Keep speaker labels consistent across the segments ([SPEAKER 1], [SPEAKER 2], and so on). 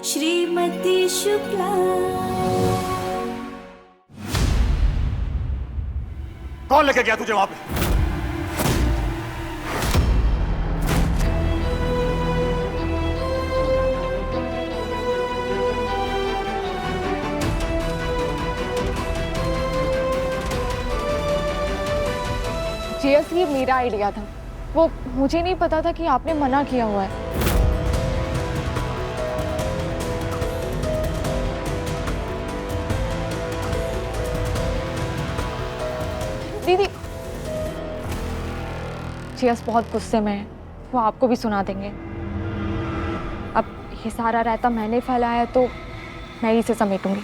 [SPEAKER 1] श्रीमती शुक्ला।
[SPEAKER 2] कौन लेके गया तुझे वहां पे?
[SPEAKER 3] जीएस, ये मेरा आइडिया था। वो मुझे नहीं पता था कि आपने मना किया हुआ है। दीदी, जीएस बहुत गुस्से में है, वो आपको भी सुना देंगे। अब ये सारा रायता मैंने फैलाया है तो मैं ही इसे समेटूंगी।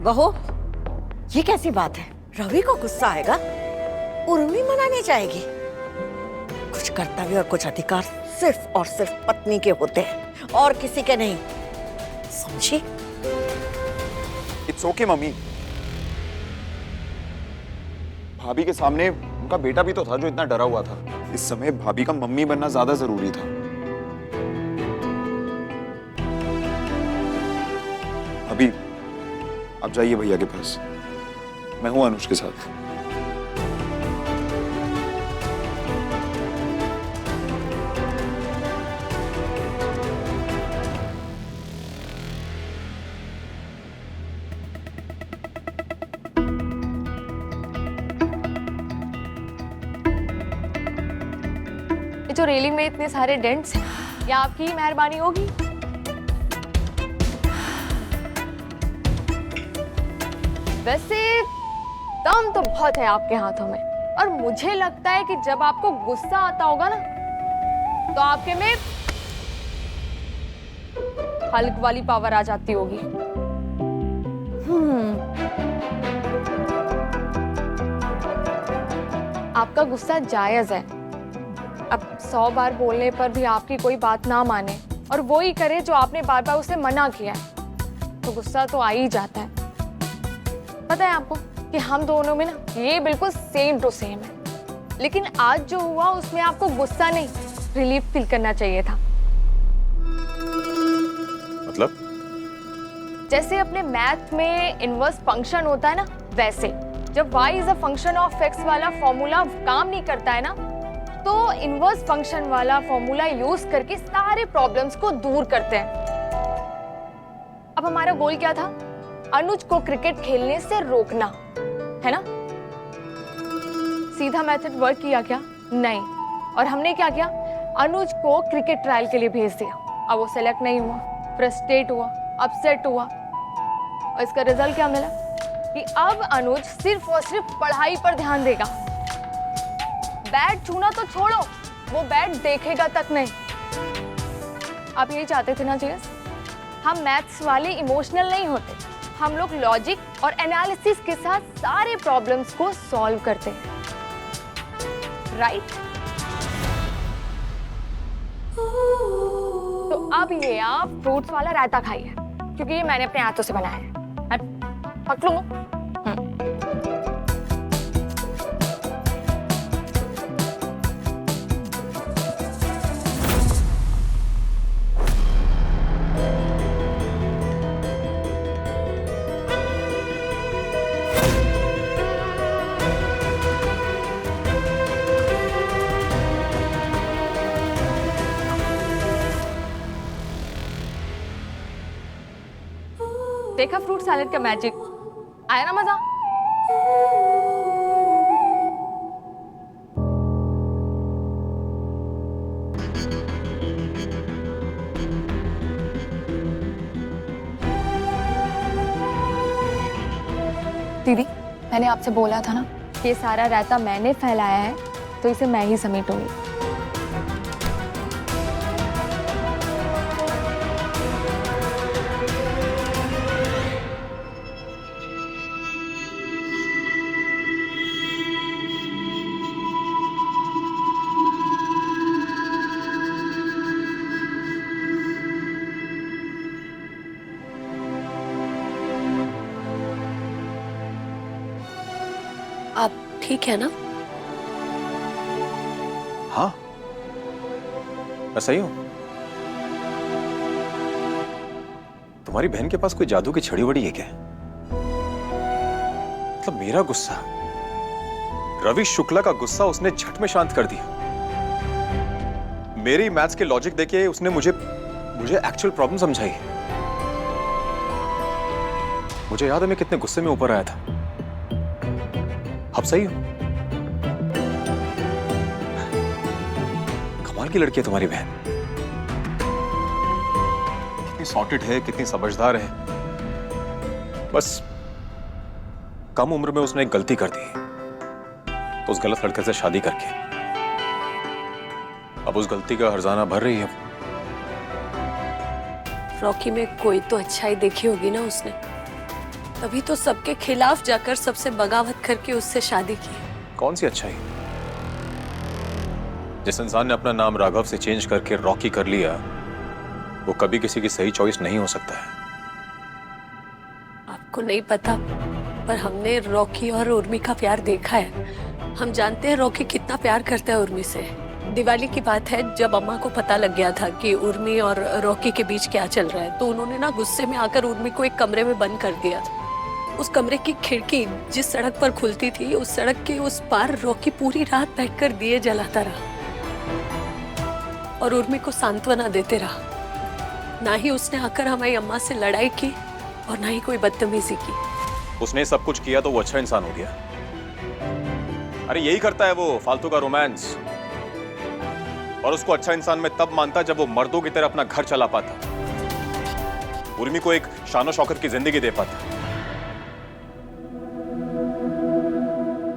[SPEAKER 4] बहू, ये कैसी बात है? रवि को गुस्सा आएगा, उर्मी मनाने जाएगी। कुछ कर्तव्य और कुछ अधिकार सिर्फ और सिर्फ पत्नी के होते हैं और किसी के नहीं, समझी?
[SPEAKER 2] It's okay mummy. भाभी के सामने उनका बेटा भी तो था जो इतना डरा हुआ था। इस समय भाभी का मम्मी बनना ज्यादा जरूरी था। अभी आप जाइए भैया के पास, मैं हूं अनुज के साथ।
[SPEAKER 3] ये जो रेलिंग में इतने सारे डेंट्स हैं, ये आपकी ही मेहरबानी होगी। वैसे दम तो बहुत है आपके हाथों में, और मुझे लगता है कि जब आपको गुस्सा आता होगा ना, तो आपके में हल्क वाली पावर आ जाती होगी। आपका गुस्सा जायज है। अब 100 बार बोलने पर भी आपकी कोई बात ना माने और वो ही करे जो आपने बार बार उसे मना किया है, तो गुस्सा तो आ ही जाता है। पता है आपको कि हम दोनों में ना ये बिल्कुल सेम टू सेम है, लेकिन आज जो हुआ उसमें आपको गुस्सा नहीं, रिलीफ फील करना चाहिए था।
[SPEAKER 2] मतलब?
[SPEAKER 3] जैसे अपने मैथ में इनवर्स फंक्शन होता है ना, वैसे जब y is a function of x वाला फॉर्मूला काम नहीं करता है ना, तो इनवर्स फंक्शन वाला फॉर्मूला यूज करके सारे प्रॉब्लम्स को दूर करते हैं। अब हमारा गोल क्या था? अनुज को क्रिकेट खेलने से रोकना, है ना? सीधा मेथड वर्क किया क्या? नहीं। और हमने क्या किया? अनुज को क्रिकेट ट्रायल के लिए भेज दिया। अब वो सेलेक्ट नहीं हुआ, फ्रस्ट्रेट हुआ, अपसेट हुआ, और इसका रिजल्ट क्या मिला कि अब अनुज सिर्फ और सिर्फ पढ़ाई पर ध्यान देगा। बैट छूना तो छोड़ो, वो बैट देखेगा तक नहीं। आप यही चाहते थे ना जीएस? हम मैथ्स वाले इमोशनल नहीं होते, हम लोग लॉजिक और एनालिसिस के साथ सारे प्रॉब्लम्स को सॉल्व करते हैं, राइट? तो अब ये आप फ्रूट्स वाला रायता खाइए, क्योंकि ये मैंने अपने हाथों से बनाया है। पक लूंगा। देखा फ्रूट सैलेड का मैजिक? आया ना मजा? दीदी, मैंने आपसे बोला था ना, ये सारा रायता मैंने फैलाया है, तो इसे मैं ही समेटूंगी।
[SPEAKER 5] ठीक है ना?
[SPEAKER 6] हाँ, मैं सही हूं। तुम्हारी बहन के पास कोई जादू की छड़ी वड़ी है क्या? मतलब मेरा गुस्सा, रवि शुक्ला का गुस्सा उसने झट में शांत कर दिया। मेरी मैथ्स के लॉजिक देके उसने मुझे एक्चुअल प्रॉब्लम समझाई। मुझे याद है मैं कितने गुस्से में ऊपर आया था। अब सही हूं। कमाल की लड़की है तुम्हारी बहन। कितनी सॉर्टेड है, कितनी समझदार है। बस कम उम्र में उसने एक गलती कर दी, तो उस गलत लड़के से शादी करके अब उस गलती का हर्जाना भर रही है।
[SPEAKER 5] रॉकी में कोई तो अच्छाई देखी होगी ना उसने, तभी तो सबके खिलाफ जाकर सबसे बगावत करके उससे शादी की।
[SPEAKER 6] कौन सी अच्छाई? जिस इंसान ने अपना नाम राघव से चेंज करके रॉकी कर लिया, वो कभी किसी की सही चॉइस नहीं हो सकता है।
[SPEAKER 5] आपको नहीं पता, पर हमने रॉकी और उर्मी का प्यार देखा है। हम जानते हैं रॉकी कितना प्यार करता है उर्मी से। दिवाली की बात है, जब अम्मा को पता लग गया था कि उर्मी और रॉकी के बीच क्या चल रहा है, तो उन्होंने ना गुस्से में आकर उर्मी को एक कमरे में बंद कर दिया। उस कमरे की खिड़की जिस सड़क पर खुलती थी, उस सड़क के उस पार रॉकी पूरी रात बैठकर दिए जलाता रहा और उर्मी को सांत्वना देते रहा। ना ही उसने आकर हमारी अम्मा से लड़ाई की और ना ही कोई बदतमीजी की।
[SPEAKER 6] उसने सब कुछ किया तो वो अच्छा इंसान हो गया। अरे यही करता है वो, फालतू का रोमांस। और उसको अच्छा इंसान में तब मानता जब वो मर्दों की तरह अपना घर चला पाता, उर्मी को एक शानो शौकत की जिंदगी दे पाता।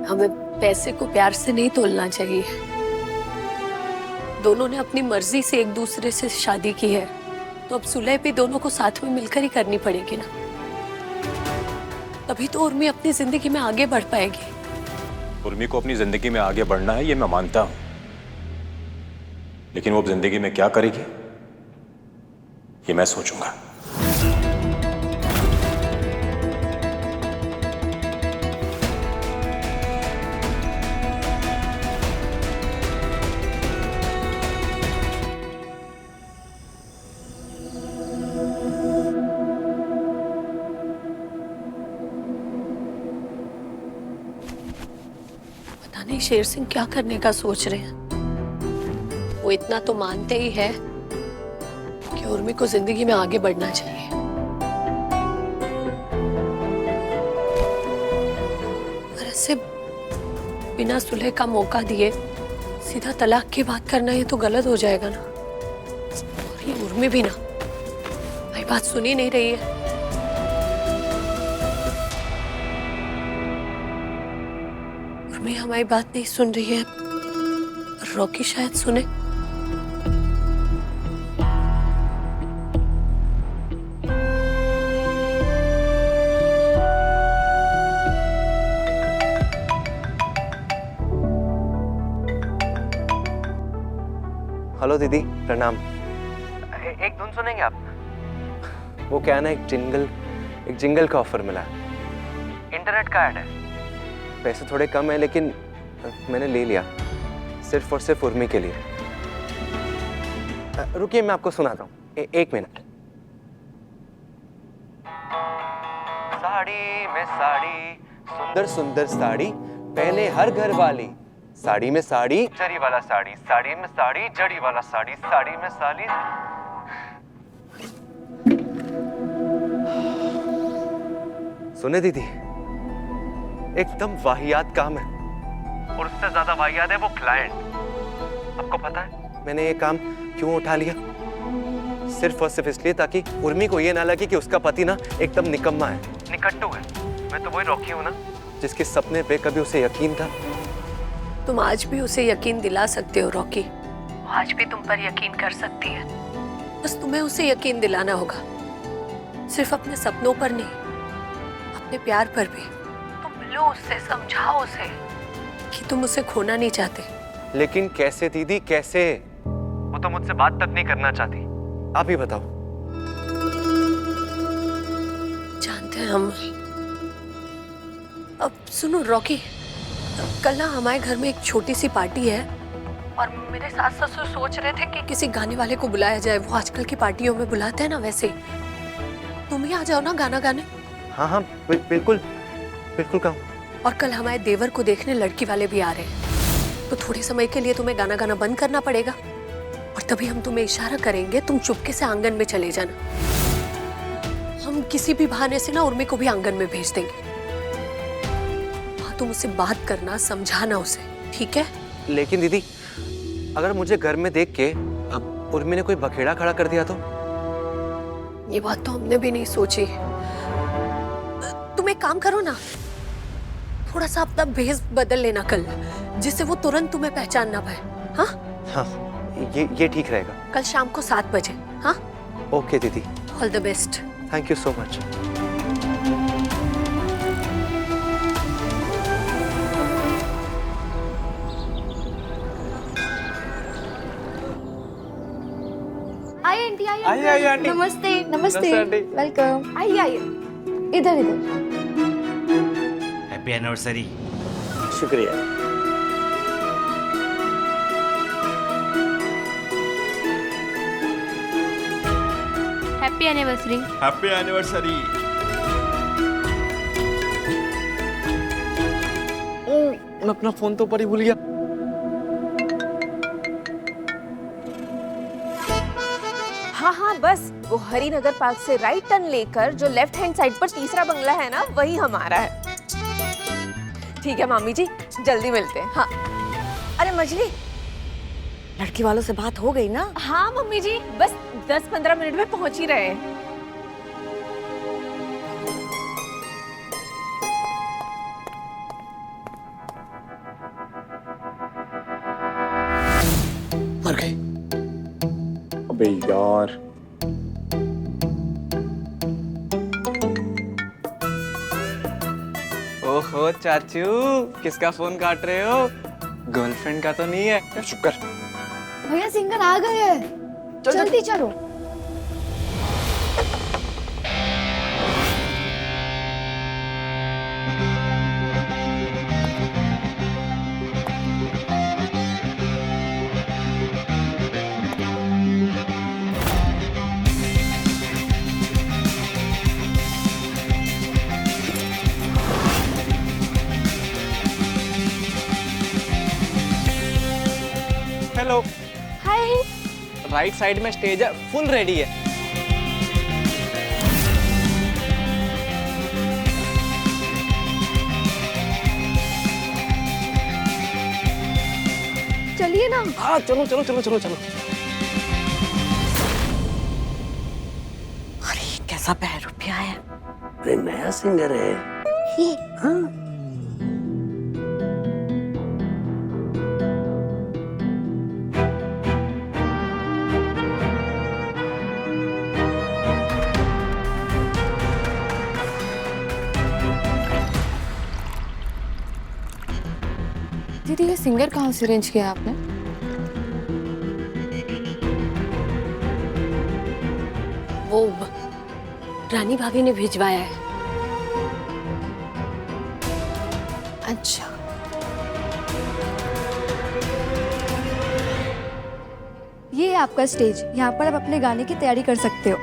[SPEAKER 5] हमें पैसे को प्यार से नहीं तोलना चाहिए। दोनों ने अपनी मर्जी से एक दूसरे से शादी की है, तो अब सुलह भी दोनों को साथ में मिलकर ही करनी पड़ेगी ना। तभी तो उर्मी अपनी जिंदगी में आगे बढ़ पाएगी।
[SPEAKER 6] उर्मी को अपनी जिंदगी में आगे बढ़ना है, ये मैं मानता हूं, लेकिन वो जिंदगी में क्या करेगी ये मैं सोचूंगा।
[SPEAKER 5] पता नहीं शेर सिंह क्या करने का सोच रहे हैं। वो इतना तो मानते ही है कि उर्मी को जिंदगी में आगे बढ़ना चाहिए। और ऐसे बिना सुलह का मौका दिए सीधा तलाक की बात करना, ये तो गलत हो जाएगा ना। और ये उर्मी भी ना भाई बात सुनी नहीं रही है। उर्मी हमारी बात नहीं सुन रही है, रॉकी शायद सुने।
[SPEAKER 7] हेलो दीदी, प्रणाम। एक धुन सुनेंगे आप? वो क्या है ना, एक जिंगल का ऑफर मिला है। इंटरनेट का ऐड है। पैसे थोड़े कम है लेकिन मैंने ले लिया, सिर्फ और सिर्फ उर्मी के लिए। रुकिए मैं आपको सुनाता हूँ, एक मिनट। साड़ी में साड़ी, सुंदर सुंदर साड़ी पहने हर घर वाली। साड़ी में साड़ी, जरी वाला साड़ी, साड़ी में साड़ी, जड़ी वाला साड़ी, साड़ी में साड़ी। सुने दीदी, एकदम वाहियात काम है, और उससे ज्यादा वाहियात है वो क्लाइंट। आपको पता है मैंने ये काम क्यों उठा लिया? सिर्फ और सिर्फ इसलिए ताकि उर्मी को ये ना लगे कि उसका पति ना एकदम निकम्मा है, निकट्टू है। मैं तो वही रॉकी हूं ना, जिसके सपने पे कभी उसे यकीन था।
[SPEAKER 5] तुम आज भी उसे यकीन दिला सकते हो रॉकी, वो आज भी तुम पर यकीन कर सकती है। बस तुम्हें उसे यकीन दिलाना होगा, सिर्फ अपने सपनों पर नहीं, अपने प्यार पर भी। तुम मिलो उससे, समझाओ उसे कि तुम उसे खोना नहीं चाहते।
[SPEAKER 7] लेकिन कैसे दीदी, कैसे? वो तो मुझसे बात तक नहीं करना चाहती। आप ही बताओ।
[SPEAKER 5] जानते हैं हम। अब सुनो रॉकी, कल ना हमारे घर में एक छोटी सी पार्टी है और मेरे सास ससुर सोच रहे थे कि किसी गाने वाले को बुलाया जाए। वो आजकल की पार्टियों में बुलाते हैं ना, वैसे तुम ही आ जाओ ना गाना गाने।
[SPEAKER 7] हाँ हाँ बिल्कुल बिल्कुल कहूँ।
[SPEAKER 5] और कल हमारे देवर को देखने लड़की वाले भी आ रहे हैं, तो थोड़े समय के लिए तुम्हें गाना गाना बंद करना पड़ेगा और तभी हम तुम्हें इशारा करेंगे, तुम चुपके से आंगन में चले जाना। हम किसी भी बहाने से ना उर्मी को भी आंगन में भेज देंगे। हाँ, तुम उससे बात करना, समझाना उसे, ठीक है?
[SPEAKER 7] लेकिन दीदी, अगर मुझे घर में देख के अब उर्मी ने कोई बखेड़ा खड़ा कर दिया तो?
[SPEAKER 5] ये बात तो हमने भी नहीं सोची। तुम एक काम करो ना, थोड़ा सा अपना भेष बदल लेना कल, जिससे वो तुरंत तुम्हें पहचान ना पाए। हाँ
[SPEAKER 7] हाँ, ये ठीक रहेगा।
[SPEAKER 5] कल शाम को 7 बजे। हाँ
[SPEAKER 7] ओके दीदी,
[SPEAKER 5] all the best.
[SPEAKER 7] Thank you so much.
[SPEAKER 3] आइए आंटी, आइए
[SPEAKER 8] आइए आंटी।
[SPEAKER 3] नमस्ते।
[SPEAKER 8] नमस्ते आंटी।
[SPEAKER 3] वेलकम। आइए आइए, इधर इधर।
[SPEAKER 8] Happy anniversary.
[SPEAKER 9] शुक्रिया।
[SPEAKER 3] Happy anniversary.
[SPEAKER 8] Happy anniversary. मैं अपना फोन तो ऊपर ही भूल गया।
[SPEAKER 10] हाँ हाँ, बस वो हरिनगर पार्क से राइट टर्न लेकर जो लेफ्ट हैंड साइड पर तीसरा बंगला है ना, वही हमारा है। ठीक है मामी जी, जल्दी मिलते हैं। हाँ।
[SPEAKER 4] अरे मजली, लड़की वालों से बात हो गई ना?
[SPEAKER 10] हाँ मम्मी जी, बस 10-15 मिनट में पहुंच ही रहे हैं।
[SPEAKER 2] मर गई। अबे यार,
[SPEAKER 8] ओहो चाचू, किसका फोन काट रहे हो? गर्लफ्रेंड का तो नहीं है?
[SPEAKER 2] चुप कर।
[SPEAKER 3] भैया सिंगर आ गए हैं, जल्दी चलो।
[SPEAKER 8] हेलो।
[SPEAKER 3] हाय।
[SPEAKER 8] राइट साइड में स्टेज है, फुल रेडी है।
[SPEAKER 3] चलिए ना।
[SPEAKER 8] हाँ चलो चलो चलो चलो चलो।
[SPEAKER 4] अरे कैसा बहरूपिया है।
[SPEAKER 9] अरे नया सिंगर है।
[SPEAKER 3] दीदी, ये सिंगर कहाँ से अरेंज किया आपने?
[SPEAKER 5] वो रानी भाभी ने भिजवाया है।
[SPEAKER 3] अच्छा। ये है आपका स्टेज, यहाँ पर आप अपने गाने की तैयारी कर सकते हो।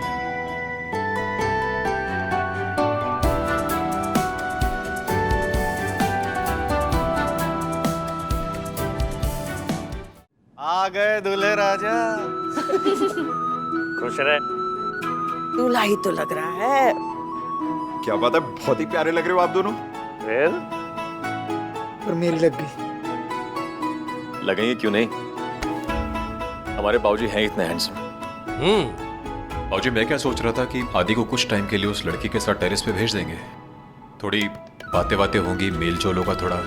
[SPEAKER 8] आ गए दूल्हे राजा।
[SPEAKER 9] खुश रहे।
[SPEAKER 4] दूल्हा ही तो लग रहा है।
[SPEAKER 2] क्या बात है, बहुत ही प्यारे लग रहे हो आप दोनों।
[SPEAKER 9] फिर
[SPEAKER 2] पर मेरी लग गई।
[SPEAKER 6] लगेंगे क्यों नहीं, हमारे बाबूजी हैं इतने हैंडसम। बाबूजी, मैं क्या सोच रहा था कि आदि को कुछ टाइम के लिए उस लड़की के साथ टेरेस पे भेज देंगे। थोड़ी बातें बातें होंगी, मेल जोल होगा थोड़ा।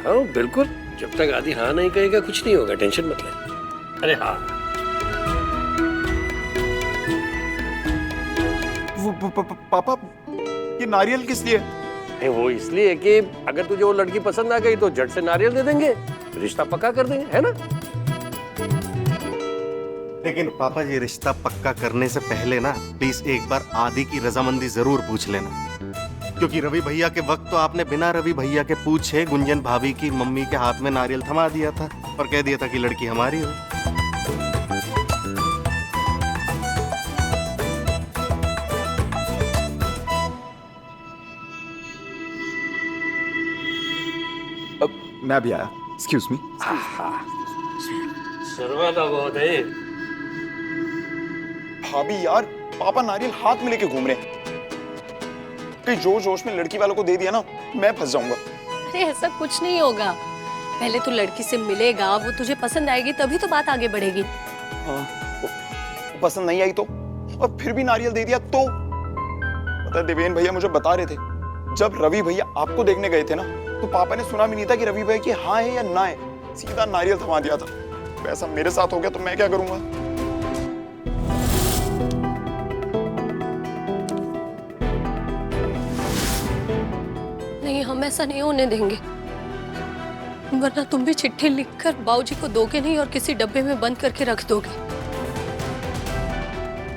[SPEAKER 9] हाँ बिल्कुल, जब तक आदि हाँ नहीं कहेगा कुछ नहीं होगा, टेंशन मत ले। अरे हाँ,
[SPEAKER 2] पापा, ये नारियल किस लिए?
[SPEAKER 9] अरे वो इसलिए कि अगर तुझे वो लड़की पसंद आ गई तो झट से नारियल दे देंगे, रिश्ता पक्का कर देंगे, है ना?
[SPEAKER 11] लेकिन पापा जी, रिश्ता पक्का करने से पहले ना प्लीज एक बार आदि की रजामंदी जरूर पूछ लेना।
[SPEAKER 7] क्योंकि रवि भैया के वक्त तो आपने बिना रवि भैया के पूछे गुंजन भाभी की मम्मी के हाथ में नारियल थमा दिया था और कह दिया था कि लड़की हमारी हो।
[SPEAKER 2] मैं भी आया, एक्सक्यूज मी।
[SPEAKER 9] शर्माता बहुत है।
[SPEAKER 2] भाभी यार, पापा नारियल हाथ में लेके घूम रहे हैं। कहीं जोश जोश में लड़की वालों को दे दिया ना, मैं फंस जाऊंगा।
[SPEAKER 5] अरे ऐसा कुछ नहीं होगा। पहले तू लड़की से मिलेगा, वो तुझे पसंद आएगी, तभी तो बात आगे बढ़ेगी।
[SPEAKER 2] हाँ, वो पसंद नहीं आई तो, और फिर भी नारियल दे दिया तो। पता है देवेन भैया मुझे बता रहे थे, जब रवि भैया आपको देखने गए थे ना, तो पापा ने सुना भी नहीं था कि रवि भैया की हाँ है या ना है, सीधा नारियल थमा दिया था। वैसा मेरे साथ हो गया तो मैं क्या करूंगा?
[SPEAKER 5] नहीं, हम ऐसा नहीं होने देंगे, वरना तुम भी चिट्ठी लिखकर बाबूजी को दोगे नहीं और किसी डब्बे में बंद करके रख दोगे।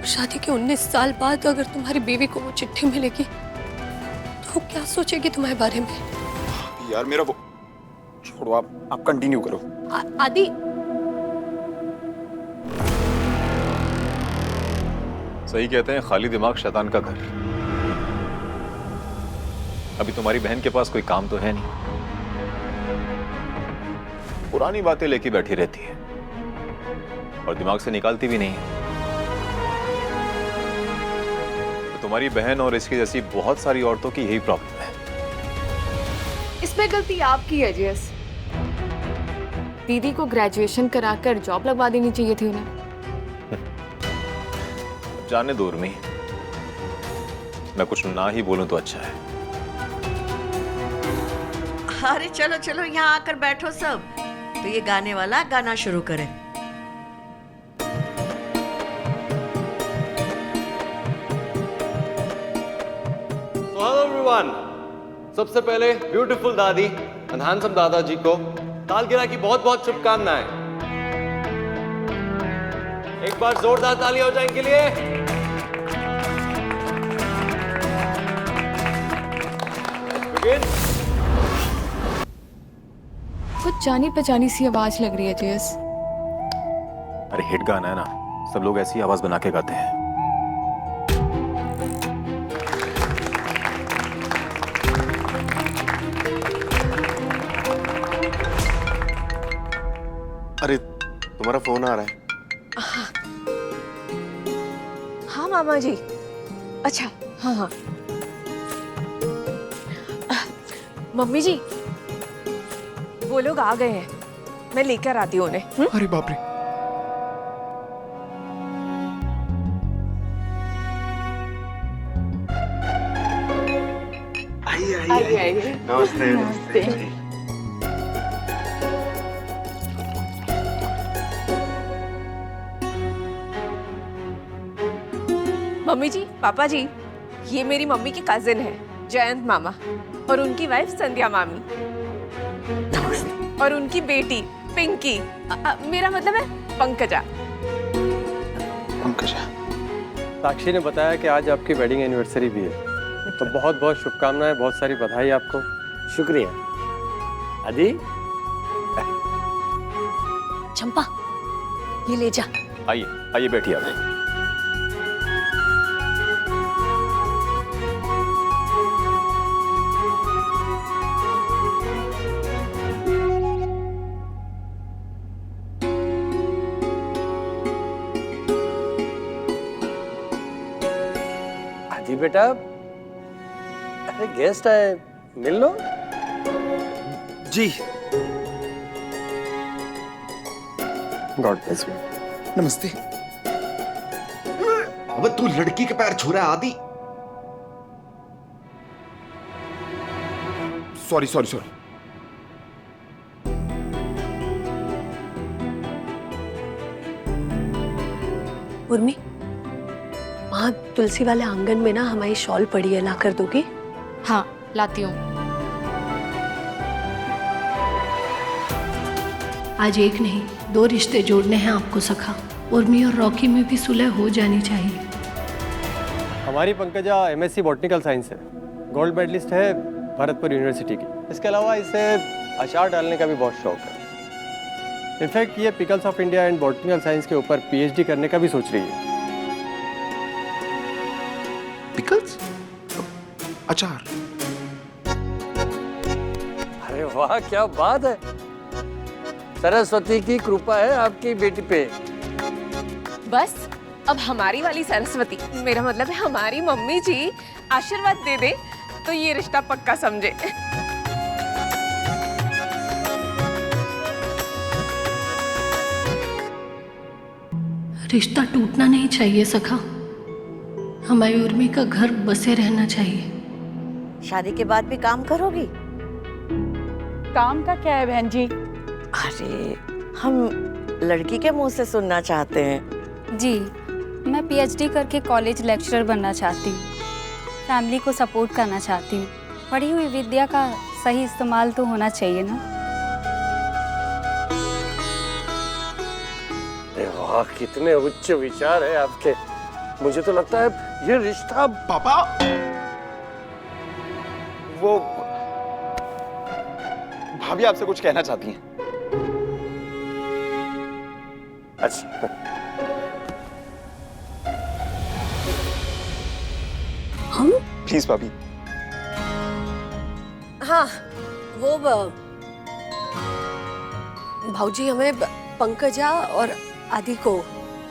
[SPEAKER 5] शादी के 19 साल बाद अगर तुम्हारी बीवी को वो चिट्ठी मिलेगी तो वो क्या सोचेगी तुम्हारे बारे में?
[SPEAKER 2] यार मेरा वो छोड़ो, आप कंटिन्यू करो।
[SPEAKER 5] आदि,
[SPEAKER 6] सही कहते हैं, खाली दिमाग शैतान का घर। अभी तुम्हारी बहन के पास कोई काम तो है नहीं, पुरानी बातें लेके बैठी रहती है और दिमाग से निकालती भी नहीं है। तो तुम्हारी बहन और इसकी जैसी बहुत सारी औरतों की यही प्रॉब्लम है।
[SPEAKER 3] इसमें गलती आपकी है जेस। दीदी को ग्रेजुएशन कराकर जॉब लगवा देनी चाहिए थी उन्हें।
[SPEAKER 6] जाने दो उर्मी, मैं कुछ ना ही बोलूं तो अच्छा है।
[SPEAKER 4] अरे चलो चलो, यहाँ आकर बैठो सब। तो ये गाने वाला गाना शुरू करें।
[SPEAKER 7] So hello everyone, सबसे पहले ब्यूटीफुल दादी एंड हैंडसम दादाजी को सालगिरह की बहुत बहुत शुभकामनाएं। एक बार जोरदार तालियां हो जाए इनके लिए। Begin.
[SPEAKER 3] कुछ जानी पहचानी सी आवाज लग रही है जेस।
[SPEAKER 6] अरे हिट गाना है ना, सब लोग ऐसी आवाज बना के गाते हैं।
[SPEAKER 7] अरे तुम्हारा फोन आ रहा है।
[SPEAKER 10] हाँ मामा जी। अच्छा, हाँ हाँ। मम्मी जी, वो लोग आ गए हैं, मैं लेकर आती हूँ उन्हें।
[SPEAKER 2] अरे बाप रे।
[SPEAKER 7] आइए। नमस्ते।
[SPEAKER 10] मम्मी जी, पापा जी, ये मेरी मम्मी की कजिन है जयंत मामा, और उनकी वाइफ संध्या मामी, और उनकी बेटी पिंकी, मेरा मतलब है पंकजा।
[SPEAKER 2] पंकजा।
[SPEAKER 11] साक्षी ने बताया कि आज आपकी वेडिंग एनिवर्सरी भी है, तो बहुत बहुत शुभकामनाएं, बहुत सारी बधाई आपको।
[SPEAKER 9] शुक्रिया। आदि,
[SPEAKER 5] चंपा, ये ले जा।
[SPEAKER 6] आइए आइए, बैठिए आप।
[SPEAKER 9] आदि बेटा, अरे गेस्ट आए, मिल लो।
[SPEAKER 7] जी।
[SPEAKER 11] God bless you.
[SPEAKER 2] नमस्ते।
[SPEAKER 12] अब तू लड़की के पैर छू रहा है आदि।
[SPEAKER 2] Sorry sorry sorry.
[SPEAKER 5] उर्मी, वहाँ तुलसी वाले आंगन में ना हमारी शॉल पड़ी है, ला कर दोगे?
[SPEAKER 3] हाँ, लाती हूँ।
[SPEAKER 5] आज एक नहीं, 2 रिश्ते जोड़ने हैं आपको सखा। उर्मी और रॉकी में भी सुलह हो जानी चाहिए।
[SPEAKER 11] हमारी पंकजा MSc बॉटनिकल साइंस है, गोल्ड मेडलिस्ट है भरतपुर यूनिवर्सिटी की। इसके अलावा इसे अचार डालने का भी बहुत शौक है। इनफैक्ट ये pickles of India and botanical science के ऊपर पीएचडी करने का भी सोच रही है।
[SPEAKER 2] पिकल्स? अचार?
[SPEAKER 9] अरे वाह, क्या बात है। सरस्वती की कृपा है आपकी बेटी पे।
[SPEAKER 10] बस अब हमारी वाली सरस्वती, मेरा मतलब है हमारी मम्मी जी आशीर्वाद दे दे तो ये रिश्ता पक्का समझे।
[SPEAKER 5] रिश्ता टूटना नहीं चाहिए सखा। हमारी उर्मी का घर बसे रहना चाहिए।
[SPEAKER 4] शादी के बाद भी काम करोगी?
[SPEAKER 13] काम का क्या है बहन जी?
[SPEAKER 4] अरे हम लड़की के मुंह से सुनना चाहते हैं।
[SPEAKER 1] जी, मैं पीएचडी करके कॉलेज लेक्चरर बनना चाहती हूँ। फैमिली को सपोर्ट करना चाहती हूँ। पढ़ी हुई विद्या का सही इस्तेमाल तो होना चाहिए ना।
[SPEAKER 9] अरे वाह, कितने उच्च विचार है आपके। मुझे तो लगता है ये रिश्ता।
[SPEAKER 2] पापा, वो भाभी आपसे कुछ कहना चाहती हैं।
[SPEAKER 9] अच्छा,
[SPEAKER 5] हम?
[SPEAKER 2] प्लीज भाभी।
[SPEAKER 5] हाँ, वो भाऊजी हमें पंकजा और आदि को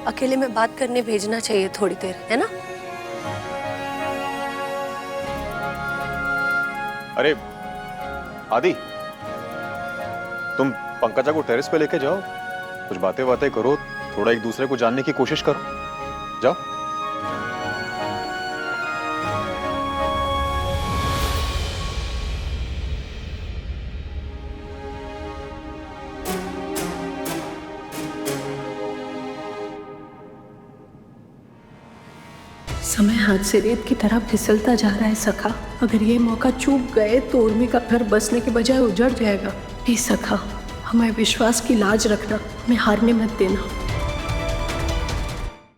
[SPEAKER 5] अकेले में बात करने भेजना चाहिए थोड़ी देर, है ना?
[SPEAKER 6] अरे आदि, तुम पंकजा को टेरेस पे लेके जाओ, कुछ बातें करो, थोड़ा एक दूसरे को जानने की कोशिश करो। जाओ।
[SPEAKER 5] समय हाथ से रेत की तरह फिसलता जा रहा है सखा। अगर ये मौका चूक गए तो उर्मी का घर बसने के बजाय उजड़ जाएगा। प्लीज सखा, हमारे विश्वास की लाज रखना, हमें हारने मत देना।